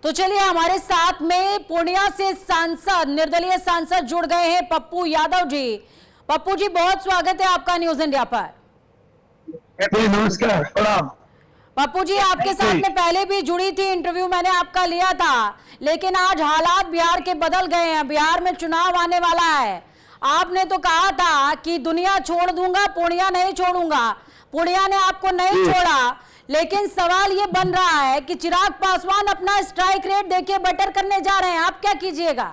तो चलिए हमारे साथ में पूर्णिया से सांसद, निर्दलीय सांसद जुड़ गए हैं पप्पू यादव जी। पप्पू जी, बहुत स्वागत है आपका न्यूज इंडिया पर। नमस्कार, प्रणाम। पप्पू जी, आपके साथ में पहले भी जुड़ी थी, इंटरव्यू मैंने आपका लिया था, लेकिन आज हालात बिहार के बदल गए हैं। बिहार में चुनाव आने वाला है। आपने तो कहा था कि दुनिया छोड़ दूंगा, पूर्णिया नहीं छोड़ूंगा। पूर्णिया ने आपको नहीं छोड़ा, लेकिन सवाल ये बन रहा है कि चिराग पासवान अपना स्ट्राइक रेट देखिए बेटर करने जा रहे हैं। आप क्या कीजिएगा,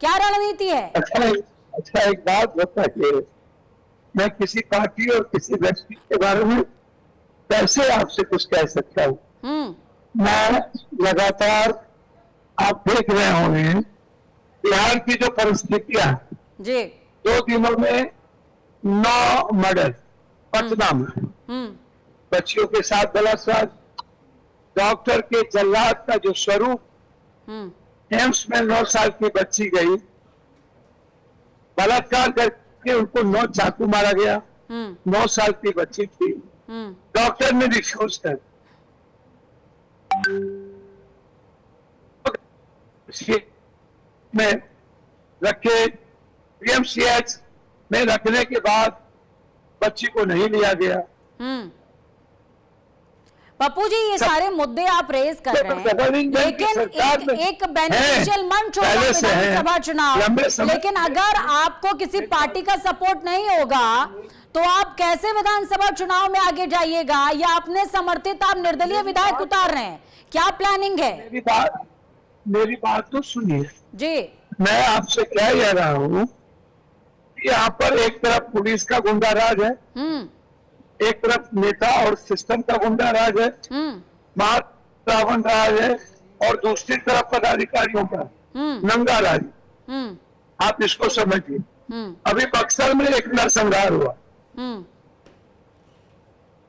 क्या रणनीति है? अच्छा, एक बात बताइए, मैं किसी पार्टी और किसी व्यक्ति के बारे में कैसे आपसे कुछ कह सकता हूँ? मैं लगातार, आप देख रहे होंगे बिहार की जो परिस्थितियां जी, 2 दिनों में 9 मर्डर पटना में, बच्चियों के साथ बलात्कार, डॉक्टर के जल्लाद का जो स्वरूप, एम्स में 9 साल की बच्ची गई, बलात्कार करके उनको 9 चाकू मारा गया, 9 साल की बच्ची थी, डॉक्टर ने रिफ्यूज कर में रखे, पीएमसीएच में रखने के बाद बच्ची को नहीं लिया गया। पप्पू जी, ये सारे मुद्दे आप रेज कर रहे हैं, लेकिन एक बेनिफिशियल मंच होगा विधानसभा चुनाव, लेकिन अगर आपको किसी पार्टी का सपोर्ट नहीं होगा तो आप कैसे विधानसभा चुनाव में आगे जाइएगा? या अपने समर्थित आप निर्दलीय विधायक उतार रहे हैं, क्या प्लानिंग है? मेरी बात तो सुनिए जी। मैं आपसे क्या कह रहा हूँ, यहाँ पर एक तरफ पुलिस का गुंडा राज है, एक तरफ नेता और सिस्टम का गुंडा राज है, रावण राज है, और दूसरी तरफ पदाधिकारियों का नंगा राज। आप इसको समझिए। अभी बक्सर में एक नरसंहार हुआ,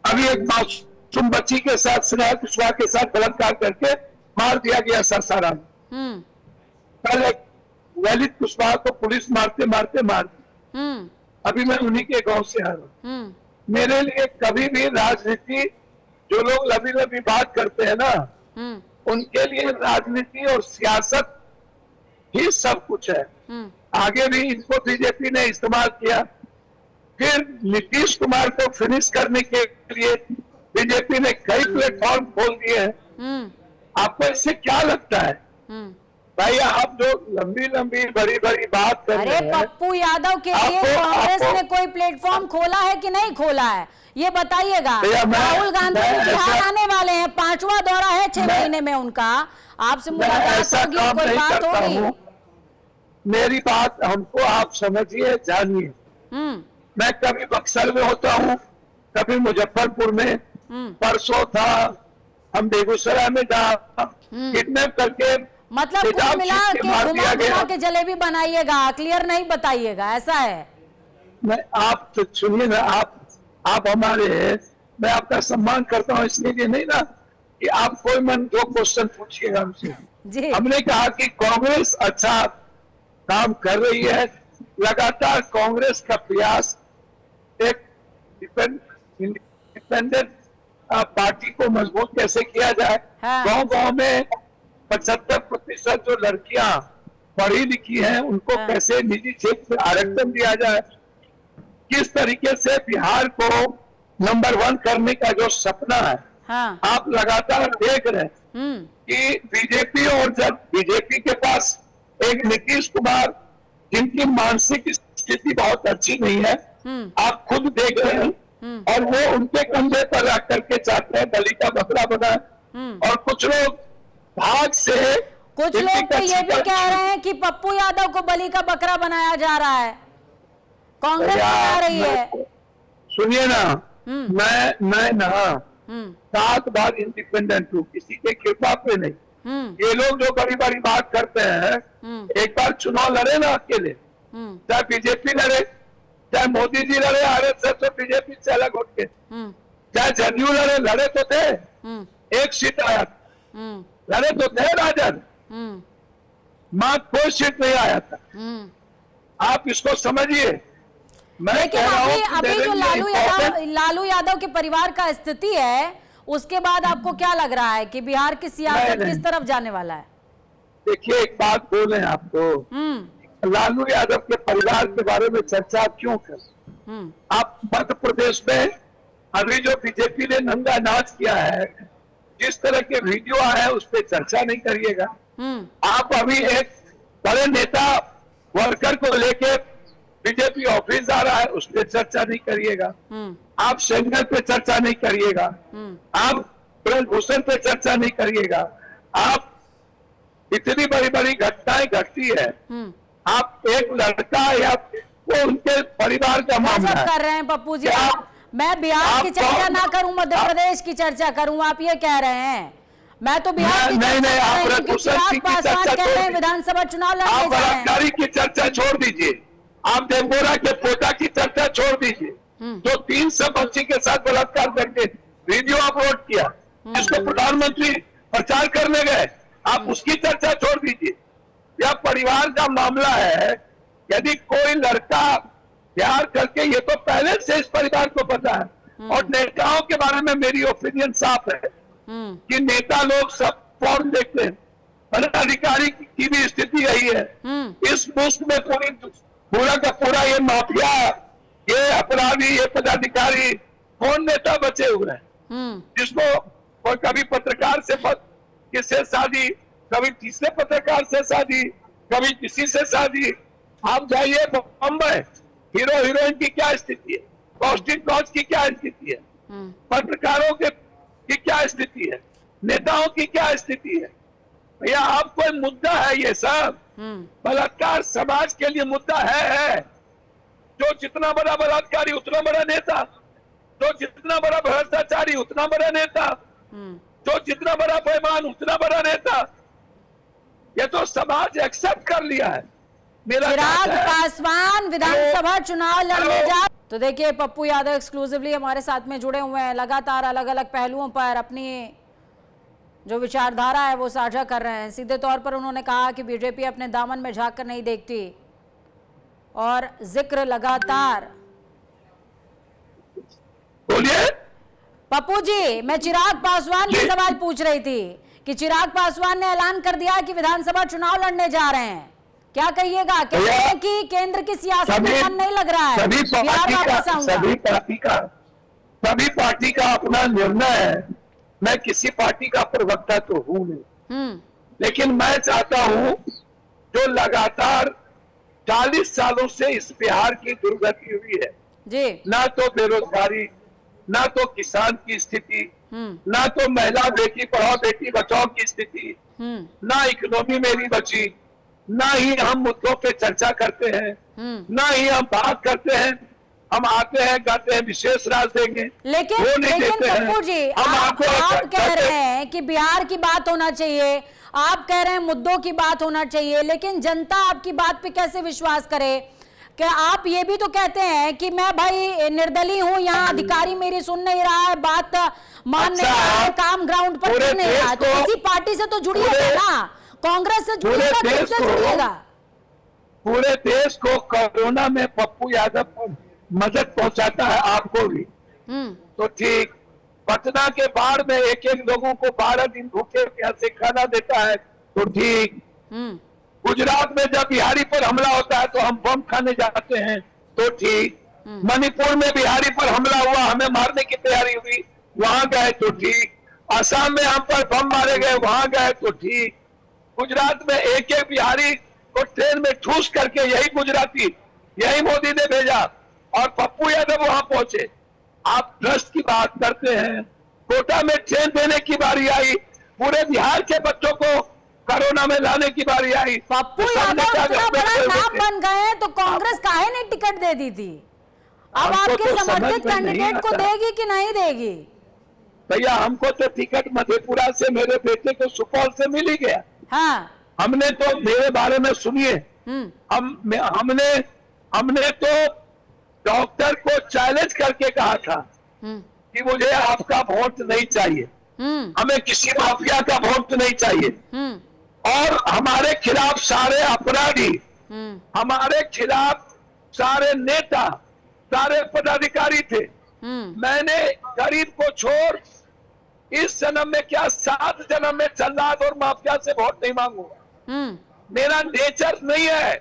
अभी एक मासूम बच्ची के साथ स्नेहा कुशवाहा के साथ बलात्कार करके मार दिया गया सरसाराम। कल एक ललित कुशवाहा को पुलिस मारते मारते मार दी। अभी मैं उन्हीं के गांव से आ रहा हूँ। मेरे लिए कभी भी राजनीति, जो लोग लंबी लंबी बात करते हैं ना, उनके लिए राजनीति और सियासत ही सब कुछ है। आगे भी इनको बीजेपी ने इस्तेमाल किया, फिर नीतीश कुमार को फिनिश करने के लिए बीजेपी ने कई प्लेटफॉर्म खोल दिए हैं। आपको इससे क्या लगता है भाई? आप जो लंबी लंबी बड़ी बड़ी बात कर रहे हैं, पप्पू यादव के लिए कांग्रेस ने कोई प्लेटफॉर्म खोला है कि नहीं खोला है, ये बताइएगा। राहुल गांधी बिहार आने वाले हैं, 5वां दौरा है 6 महीने में उनका, आपसे मुलाकात होगी, कोई बात होगी? मेरी बात हमको आप समझिए, जानिए। मैं कभी बक्सर में होता हूँ, कभी मुजफ्फरपुर में, परसों था हम बेगूसराय में किडनैप करके, मतलब कुल मिला के घुमा के जलेबी बनाइएगा, क्लियर नहीं बताइएगा, ऐसा है? मैं, आप तो सुनिए ना, आप हमारे, मैं आपका सम्मान करता हूँ, इसलिए नहीं ना कि आप कोई मन जो क्वेश्चन पूछिएगा हमसे। हमने कहा कि कांग्रेस अच्छा काम कर रही है, लगातार कांग्रेस का प्रयास एक इंडिपेंडेंट पार्टी को मजबूत कैसे किया जाए। गांव गांव में 75% जो लड़कियां पढ़ी लिखी हैं उनको कैसे निजी क्षेत्र में आरक्षण दिया जाए, किस तरीके से बिहार को नंबर 1 करने का जो सपना है, आप लगातार देख रहे हैं कि बीजेपी, और जब बीजेपी के पास एक नीतीश कुमार जिनकी मानसिक स्थिति बहुत अच्छी नहीं है, आप खुद देख रहे हैं, और वो उनके कंधे पर रख करके चाहते हैं बलि का बकरा बनाए। और कुछ लोग भाग से, कुछ लोग तो ये भी कह रहे हैं कि पप्पू यादव को बलि का बकरा बनाया जा रहा है, कांग्रेस बना रही है। सुनिए ना, मैं ना 7 बार इंडिपेंडेंट हूँ, किसी के कृपा पे नहीं। ये लोग जो बड़ी बड़ी बात करते हैं, एक बार चुनाव लड़े ना अकेले, चाहे बीजेपी लड़े, चाहे मोदी जी लड़े आरएसएस और बीजेपी से अलग उठ के, चाहे जदयू लड़े तो थे, 1 सीट आया, लड़े तो थे राजद, मात्र कोई सीट नहीं आया था। आप इसको समझिए। लेकिन अभी जो लालू यादव के परिवार का स्थिति है, उसके बाद आपको क्या लग रहा है कि बिहार की सियासत नहीं। किस तरफ जाने वाला है? देखिए, एक बात बोले आपको, लालू यादव के परिवार के बारे में चर्चा क्यों कर? आप मध्य प्रदेश में अभी जो बीजेपी ने नंगा नाच किया है, जिस तरह के वीडियो आए हैं उस पर चर्चा नहीं करिएगा। आप अभी एक बड़े नेता वर्कर को लेके बीजेपी ऑफिस जा रहा है, उस पर चर्चा नहीं करिएगा। आप सेंगर पे चर्चा नहीं करिएगा। आप ब्रजभूषण पे चर्चा नहीं करिएगा। आप इतनी बड़ी बड़ी घटनाएं घटती है, आप एक लड़का या वो उनके परिवार का मामला है कर रहे हैं पप्पू जी। आप मैं बिहार की चर्चा ना करूं, मध्य प्रदेश की चर्चा करूं, आप ये कह रहे हैं? मैं तो बिहार की चर्चा आप कर रही हूं, चिराग पासवान कह रहे हैं विधानसभा चुनाव लड़ने जा रहे हैं। बलात्कारी की चर्चा छोड़ दीजिए, आप देवगोरा के पोता की चर्चा छोड़ दीजिए, जो 300 बच्ची के साथ बलात्कार करके वीडियो अपलोड किया, जिसको प्रधानमंत्री प्रचार करने गए, आप उसकी चर्चा छोड़ दीजिए। यह परिवार का मामला है। यदि कोई लड़का प्यार करके, ये तो पहले से इस परिवार को पता है। और नेताओं के बारे में मेरी ओपिनियन साफ है कि नेता लोग सब फॉर्म देखते हैं। पदाधिकारी की भी स्थिति यही है। इस मुल्क में पूरा का पूरा ये माफिया, ये अपराधी, ये पदाधिकारी, कौन नेता बचे हुए हैं जिसको कोई कभी पत्रकार से किससे शादी, कभी तीसरे पत्रकार से शादी, कभी किसी से शादी। आप जाइए बम्बई, हीरो हीरोइन की क्या स्थिति है, कॉस्टिंग कॉस्ट की क्या स्थिति है, पत्रकारों की क्या स्थिति है, नेताओं की क्या स्थिति है। भैया, आप कोई मुद्दा है ये सब? बलात्कार समाज के लिए मुद्दा है। जो जितना बड़ा बलात्कारी उतना बड़ा नेता, जो जितना बड़ा भ्रष्टाचारी उतना बड़ा नेता, जो जितना बड़ा बेईमान उतना बड़ा नेता। ये तो समाज एक्सेप्ट कर लिया है। चिराग पासवान विधानसभा चुनाव लड़ने जा। तो देखिए, पप्पू यादव एक्सक्लूसिवली हमारे साथ में जुड़े हुए हैं, लगातार अलग अलग पहलुओं पर अपनी जो विचारधारा है वो साझा कर रहे हैं। सीधे तौर पर उन्होंने कहा कि बीजेपी अपने दामन में झांक कर नहीं देखती और जिक्र लगातार। बोलिए पप्पू जी, मैं चिराग पासवान से सवाल पूछ रही थी कि चिराग पासवान ने ऐलान कर दिया कि विधानसभा चुनाव लड़ने जा रहे हैं, क्या कहिएगा? कहते हैं कि केंद्र की सियासत में मन नहीं लग रहा है, बिहार वापस आऊंगा। सभी पार्टी का अपना निर्णय है। मैं किसी पार्टी का प्रवक्ता तो हूं नहीं, लेकिन मैं चाहता हूं जो लगातार 40 सालों से इस बिहार की दुर्गति हुई है जी, ना तो बेरोजगारी, ना तो किसान की स्थिति, ना तो महिला बेटी पढ़ाओ बेटी बचाओ की स्थिति, ना इकोनॉमी मेरी बची, ना ही हम मुद्दों पे चर्चा करते हैं, ना ही हम बात करते हैं। हम आते हैं, कहते हैं विशेष राज देंगे, लेकिन पप्पू जी, आप कह रहे हैं कि बिहार की बात होना चाहिए, आप कह रहे हैं मुद्दों की बात होना चाहिए, लेकिन जनता आपकी बात पे कैसे विश्वास करे? कि आप ये भी तो कहते हैं कि मैं भाई निर्दलीय हूं, यहाँ अधिकारी मेरी सुन नहीं रहा है, बात मान नहीं रहा है, काम ग्राउंड पर कर नहीं रहा है, तो किसी पार्टी से तो जुड़िएगा ना, कांग्रेस से जुड़िएगा। पूरे देश को कोरोना में पप्पू यादव मदद पहुंचाता है, आपको भी तो ठीक। पटना के बाढ़ में एक लोगों को 12 दिन भूखे प्यासे खाना देता है, तो ठीक। गुजरात में जब बिहारी पर हमला होता है तो हम बम खाने जाते हैं, तो ठीक। मणिपुर में बिहारी पर हमला हुआ, हमें मारने की तैयारी हुई, वहां गए तो ठीक। असम में हम पर बम मारे गए, वहां गए तो ठीक। गुजरात में एक बिहारी को ट्रेन में ठूस करके यही गुजराती, यही मोदी ने भेजा और पप्पू यादव वहां पहुंचे। आप ट्रस्ट की बात करते हैं, कोटा में ट्रेन देने की बारी आई, पूरे बिहार के बच्चों को कोरोना में लाने की बारी आई। पप्पू यादव इतना बड़ा नाम बन गए तो कांग्रेस काहे ने टिकट दे दी थी? अब आपके समर्थित कैंडिडेट को देगी कि नहीं देगी? भैया, हमको तो टिकट मधेपुरा से मेरे बेटे को सुपौल से मिल ही गया। हाँ, हमने तो मेरे बारे में सुनिए, हमने तो डॉक्टर को चैलेंज करके कहा था कि मुझे आपका वोट नहीं चाहिए, हमें किसी माफिया का वोट नहीं चाहिए। और हमारे खिलाफ सारे अपराधी, हमारे खिलाफ सारे नेता, सारे पदाधिकारी थे। मैंने गरीब को छोड़ इस जन्म में क्या 7 जन्म में जल्लाद और माफिया से वोट नहीं मांगूंगा। मेरा नेचर नहीं है।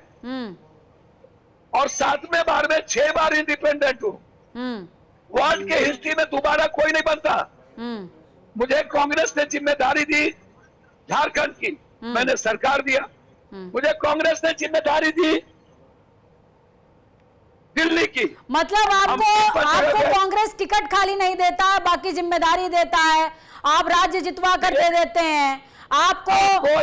और 7वें बार में 6 बार इंडिपेंडेंट हूं। वर्ल्ड के हिस्ट्री में दोबारा कोई नहीं बनता। मुझे कांग्रेस ने जिम्मेदारी दी झारखंड की, मैंने सरकार दिया। मुझे कांग्रेस ने जिम्मेदारी दी दिल्ली की। मतलब आपको कांग्रेस टिकट खाली नहीं देता है, बाकी जिम्मेदारी देता है। आप राज्य जितवा कर दे देते हैं, आपको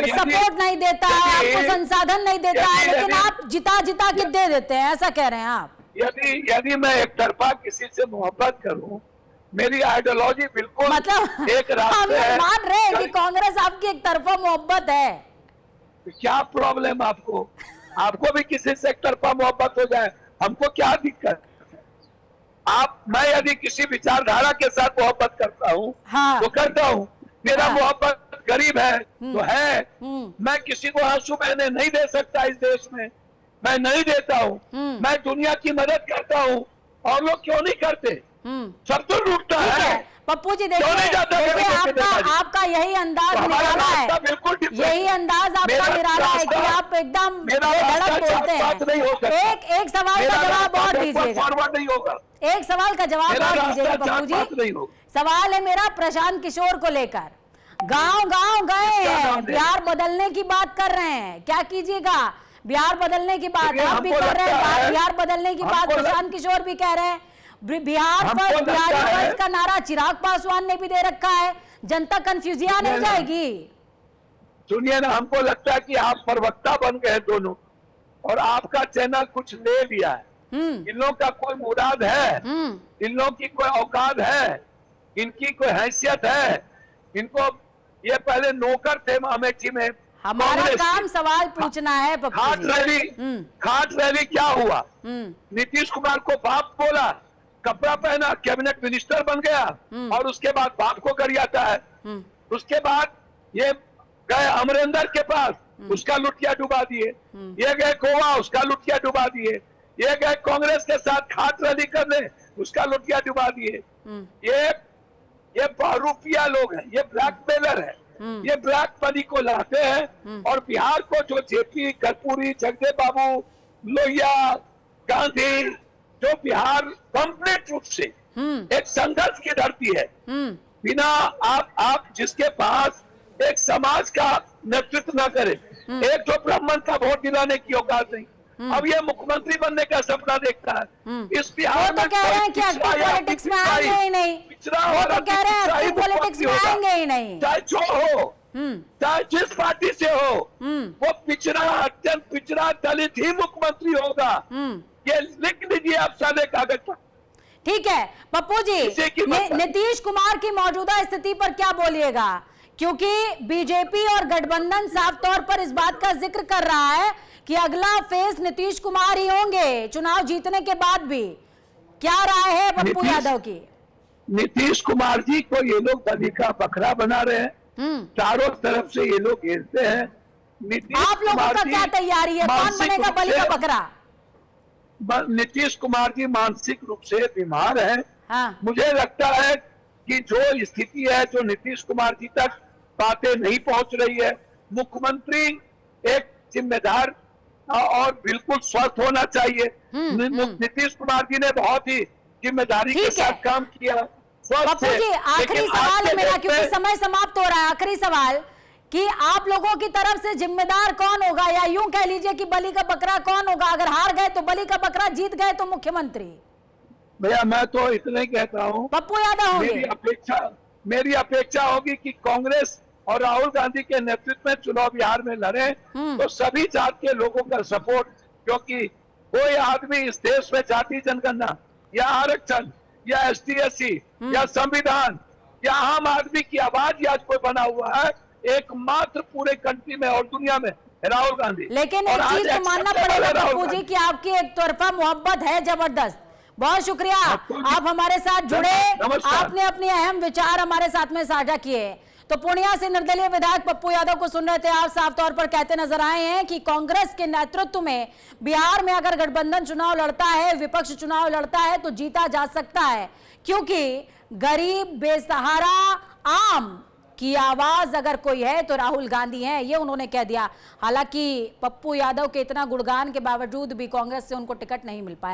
सपोर्ट नहीं देता है, आपको संसाधन नहीं देता है, लेकिन आप जिता जिता के दे देते हैं, ऐसा कह रहे हैं आप। यदि मैं एक तरफा किसी से मोहब्बत करूं, मेरी आइडियोलॉजी बिल्कुल मतलब एक रास्ते है। मान रहे हैं कि कांग्रेस आपकी एक तरफा मोहब्बत है। क्या प्रॉब्लम आपको? आपको भी किसी से एक तरफा मोहब्बत हो जाए, हमको क्या दिक्कत? मैं यदि किसी विचारधारा के साथ मोहब्बत करता हूँ, हाँ। तो करता हूँ। मेरा मोहब्बत गरीब है तो है। मैं किसी को आंसू बहने नहीं दे सकता इस देश में, मैं नहीं देता हूँ। मैं दुनिया की मदद करता हूँ, और लोग क्यों नहीं करते? सब तो लूटता है। पप्पू जी देखिए आपका यही अंदाज निराला है, यही अंदाज आपका निराला है कि आप एकदम धड़क बोलते हैं। एक सवाल का जवाब और दीजिएगा, फॉरवर्ड नहीं होगा। एक सवाल का जवाब और दीजिएगा पप्पू जी। सवाल है मेरा प्रशांत किशोर को लेकर। गांव गांव गए हैं, बिहार बदलने की बात कर रहे हैं, क्या कीजिएगा? बिहार बदलने की बात आप भी कर रहे हैं, बिहार बदलने की बात प्रशांत किशोर भी कह रहे हैं। बिहार पर बिहारी का नारा चिराग पासवान ने भी दे रखा है। जनता कंफ्यूजिया नहीं जाएगी? सुनिए ना, हमको लगता है कि आप प्रवक्ता बन गए दोनों, और आपका चैनल कुछ ले लिया है। इन लोगों का कोई मुराद है, इन लोगों की कोई औकात है, इनकी कोई हैसियत है। इनको ये पहले नौकर थे अमेठी में। हमारा काम सवाल पूछना है। खाट रैली क्या हुआ? नीतीश कुमार को बाप बोला, कपड़ा पहना, कैबिनेट मिनिस्टर बन गया, और उसके बाद बाप को गरियाता है। उसके बाद ये गए अमरिंदर के पास, उसका लुटिया डुबा दिए। ये गए गोवा, उसका लुटिया डुबा दिए। ये गए कांग्रेस के साथ खाट रैली करने, उसका लुटिया डुबा दिए। ये बहुरूपिया लोग हैं, ये ब्लैकमेलर है। ये ब्लैक मनी को लाते हैं, और बिहार को जो जेपी, कर्पूरी, जगदेव बाबू, लोहिया, गांधी, जो बिहार कंप्लीट रूप से एक संघर्ष की धरती है। बिना आप जिसके पास एक समाज का नेतृत्व न करे, एक जो ब्राह्मण का वोट दिलाने की औकात नहीं, अब ये मुख्यमंत्री बनने का सपना देखता है। इस बिहार में कह रहे हैं कि पॉलिटिक्स में आएंगे ही नहीं, वो तो कह रहे हैं पॉलिटिक्स में आएंगे ही नहीं, चाहे जो हो, चाहे जिस पार्टी से हो, वो पिछड़ा, अत्यंत पिछड़ा दलित ही मुख्यमंत्री होगा। ये लिख लीजिए आप सादे कागज पर। ठीक है पप्पू जी, नीतीश कुमार की मौजूदा स्थिति पर क्या बोलिएगा? क्योंकि बीजेपी और गठबंधन साफ तौर पर इस बात का जिक्र कर रहा है कि अगला फेज नीतीश कुमार ही होंगे चुनाव जीतने के बाद भी। क्या राय है पप्पू यादव की? नीतीश कुमार जी को ये लोग बलि का बकरा बना रहे हैं, चारों तरफ से ये लोग घेरते हैं। आप लोगों का क्या तैयारी है, कौन बनेगा बलि का बकरा? नीतीश कुमार जी मानसिक रूप से बीमार हैं। हाँ। मुझे लगता है कि जो स्थिति है, जो नीतीश कुमार जी तक बातें नहीं पहुंच रही है, मुख्यमंत्री एक जिम्मेदार और बिल्कुल स्वस्थ होना चाहिए। नीतीश कुमार जी ने बहुत ही जिम्मेदारी के साथ काम किया। पप्पू जी आखिरी सवाल है मेरा, क्योंकि समय समाप्त हो रहा है। आखिरी सवाल कि आप लोगों की तरफ से जिम्मेदार कौन होगा, या यूं कह लीजिए कि बलि का बकरा कौन होगा? अगर हार गए तो बलि का बकरा, जीत गए तो मुख्यमंत्री। भैया मैं तो इतना ही कहता हूँ, पप्पू यादव होंगे। मेरी अपेक्षा होगी कि कांग्रेस और राहुल गांधी के नेतृत्व में चुनाव बिहार में लड़े, तो सभी जात के लोगों का सपोर्ट, क्योंकि कोई आदमी इस देश में जाति जनगणना या आरक्षण या ST/SC या संविधान या आम आदमी की आवाज आज कोई बना हुआ है एकमात्र पूरे कंट्री में और दुनिया में, राहुल गांधी। लेकिन एक चीज तो मानना पड़ेगा पप्पू जी कि आपकी एक तरफा मोहब्बत है जबरदस्त। बहुत शुक्रिया, आप हमारे साथ जुड़े, आपने अपने अहम विचार हमारे साथ में साझा किए। तो पूर्णिया से निर्दलीय विधायक पप्पू यादव को सुन रहे थे आप। साफ तौर पर कहते नजर आए हैं कि कांग्रेस के नेतृत्व में बिहार में अगर गठबंधन चुनाव लड़ता है, विपक्ष चुनाव लड़ता है, तो जीता जा सकता है, क्योंकि गरीब, बेसहारा, आम की आवाज अगर कोई है तो राहुल गांधी हैं, ये उन्होंने कह दिया। हालांकि पप्पू यादव के इतना गुणगान के बावजूद भी कांग्रेस से उनको टिकट नहीं मिल पाया।